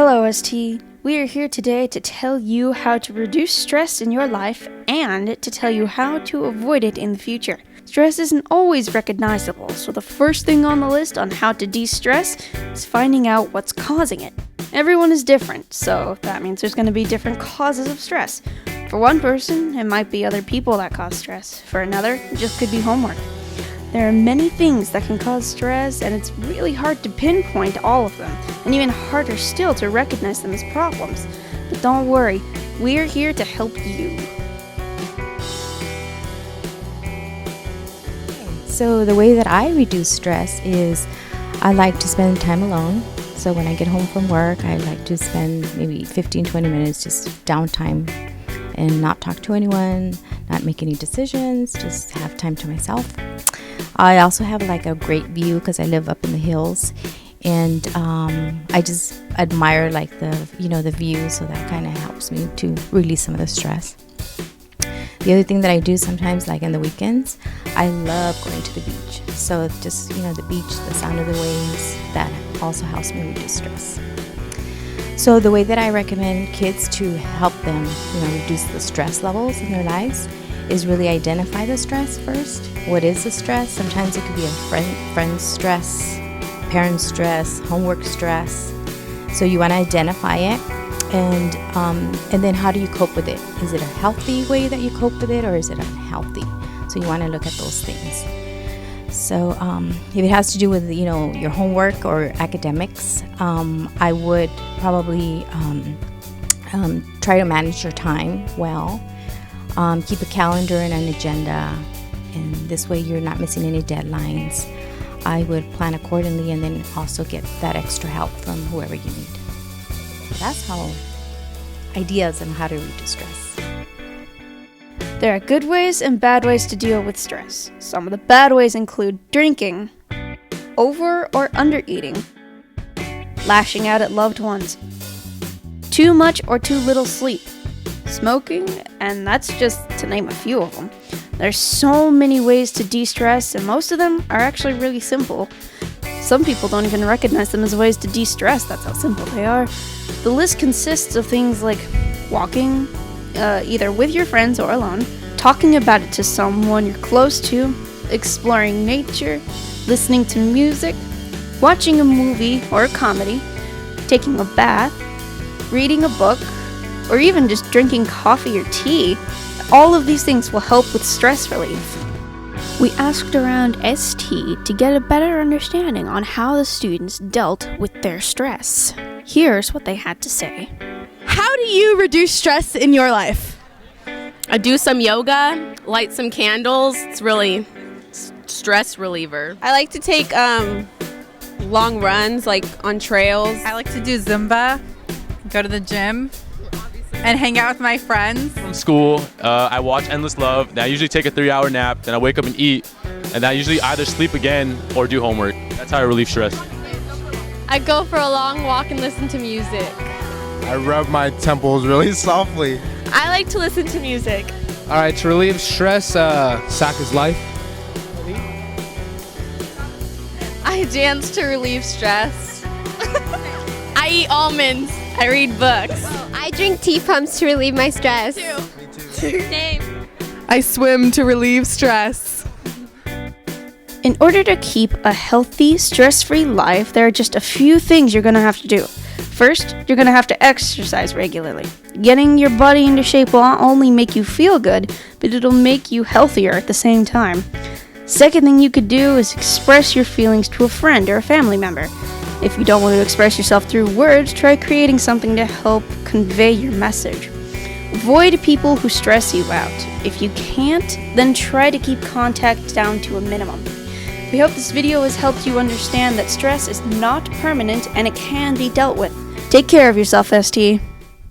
Hello, ST. We are here today to tell you how to reduce stress in your life and to tell you how to avoid it in the future. Stress isn't always recognizable, so the first thing on the list on how to de-stress is finding out what's causing it. Everyone is different, so that means there's going to be different causes of stress. For one person, it might be other people that cause stress. For another, it just could be homework. There are many things that can cause stress, and it's really hard to pinpoint all of them, and even harder still to recognize them as problems. But don't worry, we're here to help you. So the way that I reduce stress is I like to spend time alone. So when I get home from work, I like to spend maybe 15-20 minutes just downtime and not talk to anyone, not make any decisions, just have time to myself. I also have like a great view because I live up in the hills, and I just admire like the view, so that kind of helps me to release some of the stress. The other thing that I do sometimes, like in the weekends, I love going to the beach. So just the beach, the sound of the waves, that also helps me reduce stress. So the way that I recommend kids to help them reduce the stress levels in their lives is really identify the stress first. What is the stress? Sometimes it could be a friend stress, parent stress, homework stress. So you want to identify it, and then how do you cope with it? Is it a healthy way that you cope with it, or is it unhealthy? So you want to look at those things. So if it has to do with your homework or academics, I would probably try to manage your time well. Keep a calendar and an agenda, and this way you're not missing any deadlines. I would plan accordingly, and then also get that extra help from whoever you need. That's how ideas on how to reduce stress. There are good ways and bad ways to deal with stress. Some of the bad ways include drinking, over or under eating, lashing out at loved ones, too much or too little sleep, smoking, and that's just to name a few of them. There's so many ways to de-stress, and most of them are actually really simple. Some people don't even recognize them as ways to de-stress, that's how simple they are. The list consists of things like walking, either with your friends or alone, talking about it to someone you're close to, exploring nature, listening to music, watching a movie or a comedy, taking a bath, reading a book, or even just drinking coffee or tea. All of these things will help with stress relief. We asked around ST to get a better understanding on how the students dealt with their stress. Here's what they had to say. How do you reduce stress in your life? I do some yoga, light some candles. It's really stress reliever. I like to take long runs, like on trails. I like to do Zumba, go to the gym, and hang out with my friends. From school, I watch Endless Love. Then I usually take a 3-hour nap. Then I wake up and eat. And then I usually either sleep again or do homework. That's how I relieve stress. I go for a long walk and listen to music. I rub my temples really softly. I like to listen to music. All right, to relieve stress, soccer's life. I dance to relieve stress. I eat almonds. I read books. I drink tea pumps to relieve my stress. Me too. Same. I swim to relieve stress. In order to keep a healthy, stress-free life, there are just a few things you're going to have to do. First, you're going to have to exercise regularly. Getting your body into shape will not only make you feel good, but it'll make you healthier at the same time. Second thing you could do is express your feelings to a friend or a family member. If you don't want to express yourself through words, try creating something to help convey your message. Avoid people who stress you out. If you can't, then try to keep contact down to a minimum. We hope this video has helped you understand that stress is not permanent and it can be dealt with. Take care of yourself, ST.